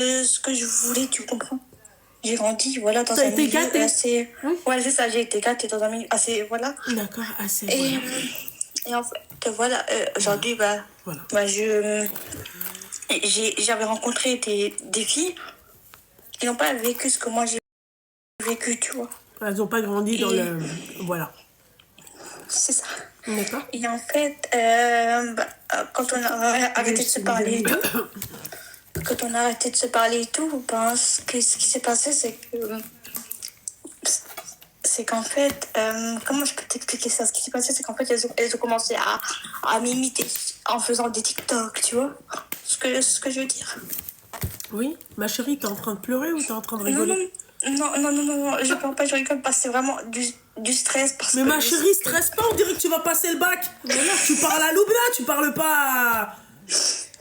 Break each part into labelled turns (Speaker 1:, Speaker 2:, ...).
Speaker 1: ce que je voulais, tu comprends. J'ai grandi, voilà, dans
Speaker 2: T'as
Speaker 1: un
Speaker 2: été
Speaker 1: milieu
Speaker 2: gâtée.
Speaker 1: assez...
Speaker 2: Oui.
Speaker 1: Ouais, c'est ça, j'ai été gâtée dans un milieu assez... Voilà.
Speaker 2: D'accord, assez,
Speaker 1: Et,
Speaker 2: voilà.
Speaker 1: et en fait, voilà, aujourd'hui,
Speaker 2: Voilà.
Speaker 1: j'avais rencontré des filles qui n'ont pas vécu ce que moi j'ai vécu, tu vois.
Speaker 2: Elles n'ont pas grandi dans
Speaker 1: Et
Speaker 2: le... Voilà.
Speaker 1: c'est ça.
Speaker 2: D'accord.
Speaker 1: Et en fait, quand on a arrêté de se parler et tout, quand on a arrêté de se parler et tout, ben, ce qui s'est passé, c'est qu'en fait, comment je peux t'expliquer ça? Ce qui s'est passé, c'est qu'en fait, elles ont commencé à m'imiter en faisant des TikTok, tu vois? Ce que je veux dire.
Speaker 2: Oui, ma chérie, t'es en train de pleurer ou t'es en train de
Speaker 1: Non,
Speaker 2: rigoler?
Speaker 1: non, je parle pas, je rigole pas, c'est vraiment du stress parce
Speaker 2: Mais
Speaker 1: que
Speaker 2: ma chérie, stresse pas, on dirait que tu vas passer le bac. Voilà, tu parles à Loubna, tu parles pas...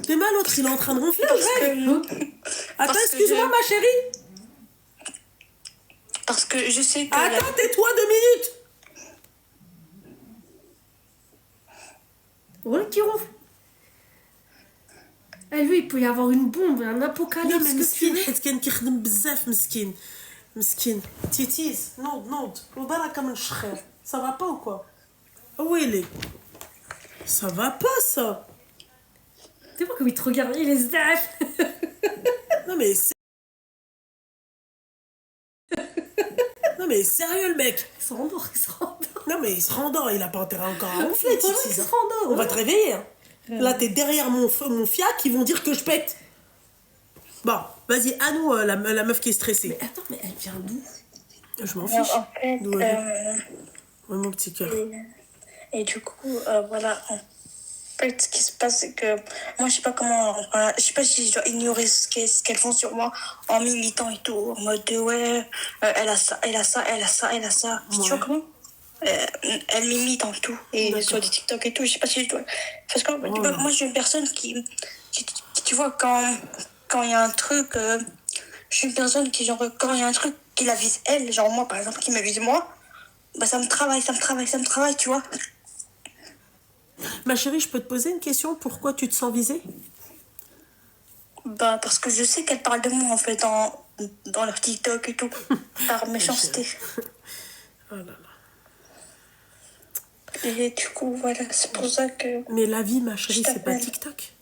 Speaker 2: T'es mal, l'autre, il est en train de ronfler, Greg. Attends, excuse-moi, ma chérie.
Speaker 1: Parce que je sais que...
Speaker 2: Attends, tais-toi 2 minutes.
Speaker 3: Ouais, qui ronfle. Eh, lui, il peut y avoir une bombe, un apocalypse.
Speaker 2: Non, mais
Speaker 3: que tu
Speaker 2: مسكين
Speaker 3: veux.
Speaker 2: حيت كان كيخدم بزاف مسكين. مسكين. تيتيز نوض وبركة من الشخير. Ça va pas ou quoi? Où il est? Ça va pas ça.
Speaker 3: Tu vois comme il te regarde, il est zdaf.
Speaker 2: Non mais non mais sérieux le mec.
Speaker 3: Il se rendort, il se rendort.
Speaker 2: Non mais il se rendort, il a pas intérêt encore à ronfler,
Speaker 3: Voilà,
Speaker 2: Titi.
Speaker 3: il se rendort.
Speaker 2: On va te réveiller. Hein. Là t'es derrière mon fiac, ils vont dire que je pète. Bon, vas-y, à nous la meuf qui est stressée.
Speaker 3: Mais attends, mais elle vient d'où?
Speaker 2: Je m'en
Speaker 1: Non,
Speaker 2: fiche.
Speaker 1: en fait,
Speaker 2: D'où elle est. Ouais, mon petit cœur.
Speaker 1: et du coup, voilà, en fait, ce qui se passe, c'est que moi, je sais pas comment, je sais pas si je dois ignorer ce qu'elles font sur moi en militant et tout, en mode, ouais, elle a ça, elle a ça, elle a ça, elle a ça.
Speaker 2: Ouais.
Speaker 1: Tu vois comment? Elle m'imite en tout, et
Speaker 2: D'accord.
Speaker 1: sur des TikTok et tout, je sais pas si je dois. Parce que
Speaker 2: Oh là.
Speaker 1: moi, je suis une personne tu vois, quand il y a un truc, je suis une personne qui, genre, quand il y a un truc qui la vise elle, genre moi, par exemple, qui me vise moi, bah ça me travaille, tu vois.
Speaker 2: Ma chérie, je peux te poser une question? Pourquoi tu te sens visée?
Speaker 1: Bah parce que je sais qu'elles parlent de moi en fait dans leur TikTok et tout, par méchanceté.
Speaker 2: Oh là là.
Speaker 1: Et du coup, voilà, c'est pour ça que
Speaker 2: Mais la vie, ma chérie,
Speaker 1: je
Speaker 2: c'est pas
Speaker 1: t'appelle.
Speaker 2: TikTok.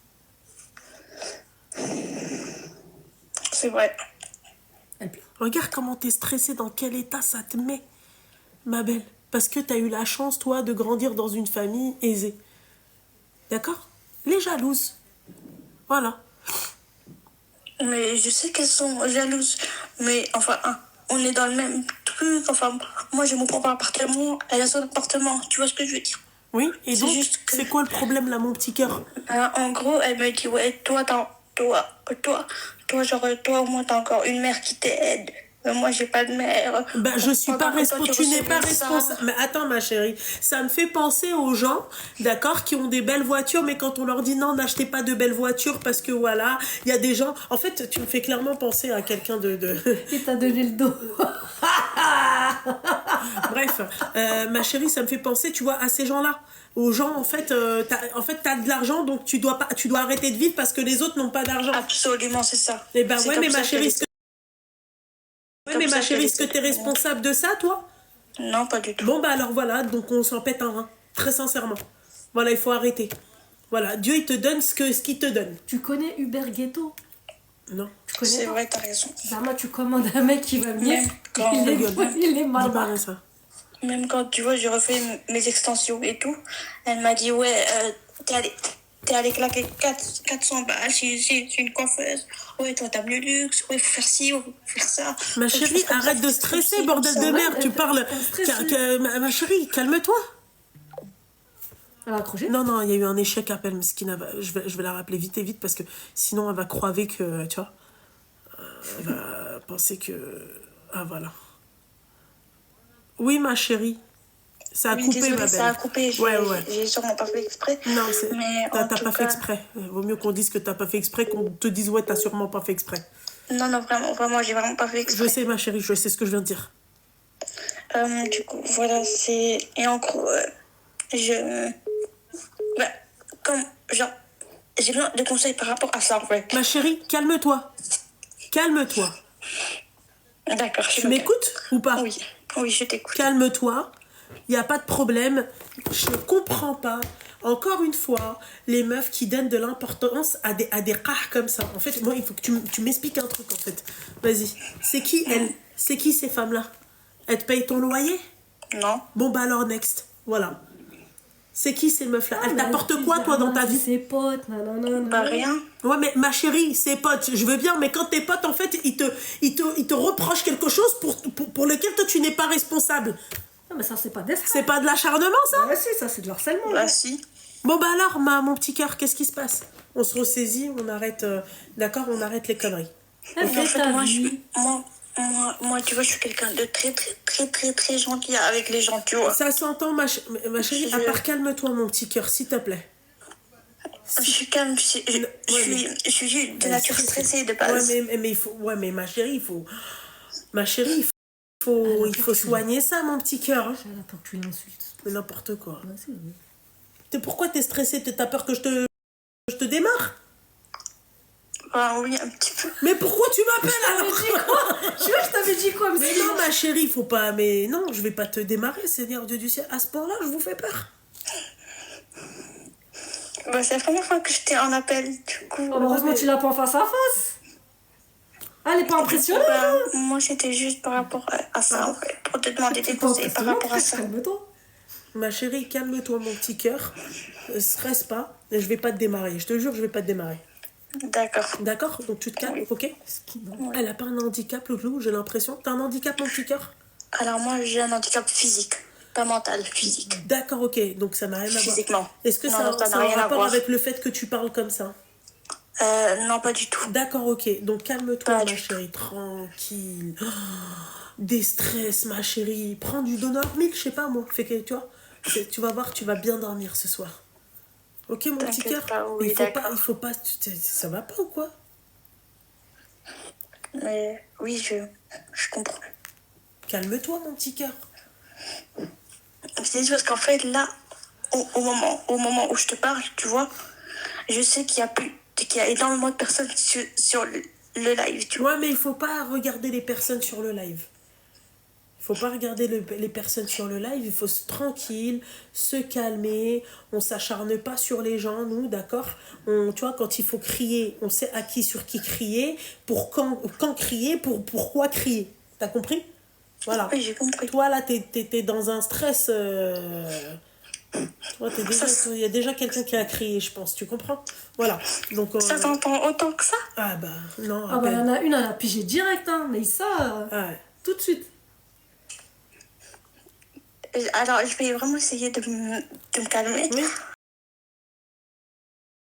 Speaker 1: C'est vrai.
Speaker 3: Elle pleure.
Speaker 2: Regarde comment t'es stressée, dans quel état ça te met, ma belle. Parce que t'as eu la chance, toi, de grandir dans une famille aisée. D'accord? Les jalouses. Voilà.
Speaker 1: Mais je sais qu'elles sont jalouses. Mais enfin, on est dans le même truc. Enfin, moi j'ai mon propre appartement, elle a son appartement. Tu vois ce que je veux dire?
Speaker 2: Oui, et
Speaker 1: C'est
Speaker 2: donc,
Speaker 1: juste que-
Speaker 2: c'est quoi le problème, là, mon petit cœur?
Speaker 1: En gros, elle me dit, ouais, toi, au moins, t'as encore une mère qui t'aide. Mais moi, j'ai pas de mère.
Speaker 2: Ben, je suis pas
Speaker 1: Pendant que toi,
Speaker 2: responsable. Tu n'es pas
Speaker 1: recevais ça.
Speaker 2: responsable. Mais attends, ma chérie. Ça me fait penser aux gens, d'accord, qui ont des belles voitures, mais quand on leur dit non, n'achetez pas de belles voitures parce que voilà, il y a des gens. En fait, tu me fais clairement penser à quelqu'un de...
Speaker 3: Il t'a donné le dos.
Speaker 2: Bref, ma chérie, ça me fait penser, tu vois, à ces gens-là. Aux gens, en fait, t'as de l'argent, donc tu dois arrêter de vivre parce que les autres n'ont pas d'argent.
Speaker 1: Absolument, c'est ça.
Speaker 2: Eh ben
Speaker 1: C'est
Speaker 2: ouais,
Speaker 1: comme
Speaker 2: mais
Speaker 1: ça
Speaker 2: ma chérie,
Speaker 1: qu'elle
Speaker 2: est-ce que t'es responsable de ça, toi?
Speaker 1: Non, pas du tout.
Speaker 2: Bon, bah alors voilà, donc on s'en pète un rein. Très sincèrement. Voilà, il faut arrêter. Voilà, Dieu, il te donne ce qu'il te donne.
Speaker 3: Tu connais Uber Ghetto?
Speaker 2: Non.
Speaker 3: Tu connais
Speaker 1: C'est
Speaker 3: pas?
Speaker 1: vrai, t'as raison.
Speaker 3: Bah, moi, tu commandes un mec qui va bien.
Speaker 1: Même quand,
Speaker 3: Il est
Speaker 2: Dis
Speaker 3: mal.
Speaker 2: pas ça.
Speaker 1: même quand, tu vois, j'ai refait mes extensions et tout, elle m'a dit, ouais, t'es allé claquer 400 balles chez une coiffeuse. Ouais, toi, t'as le luxe. Ouais, faut faire ci, faut faire ça.
Speaker 2: Ma chérie, arrête de stresser, bordel de merde. Tu parles... Ma chérie, calme-toi.
Speaker 3: Elle a accroché?
Speaker 2: Non, il y a eu un échec appel, Meskina. Je vais la rappeler vite, parce que sinon, elle va croiver que, tu vois, elle va penser que... Ah, voilà. Oui, ma chérie. Ça a
Speaker 1: Oui,
Speaker 2: coupé,
Speaker 1: désolée,
Speaker 2: ma belle.
Speaker 1: ça a coupé.
Speaker 2: Ouais.
Speaker 1: J'ai sûrement pas fait exprès.
Speaker 2: Non,
Speaker 1: mais
Speaker 2: t'as
Speaker 1: en tout
Speaker 2: pas fait
Speaker 1: cas-
Speaker 2: exprès. Vaut mieux qu'on dise que t'as pas fait exprès, qu'on te dise ouais, t'as sûrement pas fait exprès.
Speaker 1: Non, vraiment, j'ai vraiment pas fait exprès.
Speaker 2: Je sais, ma chérie, je sais ce que je viens de dire.
Speaker 1: Du coup, voilà, c'est... Et en gros, bah, comme, genre, j'ai besoin de conseils par rapport à ça, en fait.
Speaker 2: Ma chérie, calme-toi. calme-toi.
Speaker 1: D'accord, je
Speaker 2: Tu
Speaker 1: me
Speaker 2: m'écoutes ou pas?
Speaker 1: calme. Oui, je t'écoute.
Speaker 2: Calme-toi, il n'y a pas de problème. Je ne comprends pas, encore une fois, les meufs qui donnent de l'importance à des rares comme ça. En fait, moi, il faut que tu m'expliques un truc, en fait. Vas-y. C'est qui, elle? C'est qui, ces femmes-là? Elles te payent ton loyer?
Speaker 1: Non.
Speaker 2: Bon, bah alors, next. Voilà. C'est qui, ces meufs-là? Elles
Speaker 3: Mais
Speaker 2: t'apportent
Speaker 3: elle
Speaker 2: quoi,
Speaker 3: dit
Speaker 2: toi, dans ta
Speaker 3: rien,
Speaker 2: vie?
Speaker 3: c'est ses potes, nanana.
Speaker 1: Bah rien.
Speaker 2: Ouais, mais ma chérie, ses potes, je veux bien, mais quand tes potes, en fait, ils te reprochent quelque chose pour lequel toi, tu n'es pas responsable.
Speaker 3: Non, mais ça, c'est pas des
Speaker 2: C'est pas de l'acharnement, ça?
Speaker 3: Ouais, si, ça, c'est de l'harcèlement.
Speaker 1: Bah si.
Speaker 2: Bon, bah alors, mon petit cœur, qu'est-ce qui se passe? On se ressaisit, on arrête, d'accord, on arrête les conneries.
Speaker 3: Elle
Speaker 1: Mais
Speaker 3: fait
Speaker 1: en fait,
Speaker 3: ta
Speaker 1: moi,
Speaker 3: vie.
Speaker 1: moi, tu vois, je suis quelqu'un de très gentil avec les gens, tu vois.
Speaker 2: Ça s'entend, ma chérie, à part calme-toi, mon petit cœur, s'il te plaît.
Speaker 1: Je suis calme, je suis juste de nature stressée de base.
Speaker 2: Ouais, mais il faut, ouais, mais ma chérie, il faut, il faut soigner ça, mon petit cœur. Hein.
Speaker 3: J'ai la peur que tu l'insultes.
Speaker 2: Mais n'importe quoi.
Speaker 3: Ouais, c'est vrai.
Speaker 2: Pourquoi t'es stressée? T'as peur que je te démarre?
Speaker 1: Bah oui, un petit peu.
Speaker 2: Mais pourquoi tu m'appelles alors?
Speaker 3: Tu vois, je t'avais dit quoi,
Speaker 2: Mais non, ma chérie, faut pas. Mais non, je vais pas te démarrer, Seigneur Dieu du ciel. À ce point-là, je vous fais peur.
Speaker 1: Bah, c'est la première fois que je t'ai en appel, du coup.
Speaker 3: Heureusement, tu l'as pas en face à face. Ah, elle est pas impressionnée.
Speaker 1: Bah, moi, c'était juste par rapport à ça, en fait. Pour te demander des conseils par rapport à ça.
Speaker 3: Calme-toi.
Speaker 2: Ma chérie, calme-toi, mon petit cœur. Stresse pas. Je vais pas te démarrer. Je te jure, je vais pas te démarrer.
Speaker 1: D'accord.
Speaker 2: D'accord? Donc tu te calmes, ok? Elle a pas un handicap, Loulou, j'ai l'impression. T'as un handicap, mon petit cœur?
Speaker 1: Alors, moi, j'ai un handicap physique. Pas mental, physique.
Speaker 2: D'accord, ok. Donc ça n'a rien à voir.
Speaker 1: Physiquement.
Speaker 2: Est-ce que
Speaker 1: Non,
Speaker 2: ça
Speaker 1: non, ça
Speaker 2: a
Speaker 1: n'a
Speaker 2: un
Speaker 1: rien à
Speaker 2: rapport
Speaker 1: voir.
Speaker 2: avec le fait que tu parles comme ça?
Speaker 1: Non, pas du tout.
Speaker 2: D'accord, ok. Donc calme-toi,
Speaker 1: Pas
Speaker 2: ma
Speaker 1: du
Speaker 2: chérie. Tranquille. Oh, déstress, ma chérie. Prends du Donor Milk, je sais pas moi. Fait que, tu vois, tu vas voir, tu vas bien dormir ce soir. Ok, mon petit
Speaker 1: T'inquiète
Speaker 2: cœur?
Speaker 1: pas, oui,
Speaker 2: Il faut pas. Ça va pas ou quoi?
Speaker 1: Mais oui, je comprends.
Speaker 2: Calme-toi, mon petit cœur.
Speaker 1: C'est juste parce qu'en fait, là, au moment où je te parle, tu vois, je sais qu'il y a énormément de personnes sur le live, tu vois.
Speaker 2: Ouais, mais il faut pas regarder les personnes sur le live. Il faut pas regarder les personnes sur le live. Il faut tranquille, se calmer. On s'acharne pas sur les gens, nous, d'accord? Tu vois, quand il faut crier, on sait sur qui crier, pour quand crier, pourquoi crier. T'as compris? Voilà.
Speaker 1: Oui, j'ai compris.
Speaker 2: Toi, là, t'es dans un stress. Toi, il y a déjà quelqu'un qui a crié, je pense. Tu comprends? Voilà. Donc,
Speaker 1: Ça t'entend autant que ça?
Speaker 2: ah bah, non.
Speaker 3: Ah, bah, il y en a une, elle a pigé direct, hein. Mais ça,
Speaker 2: Ouais.
Speaker 3: tout de suite.
Speaker 1: Alors, je vais vraiment essayer de me calmer.
Speaker 2: Oui.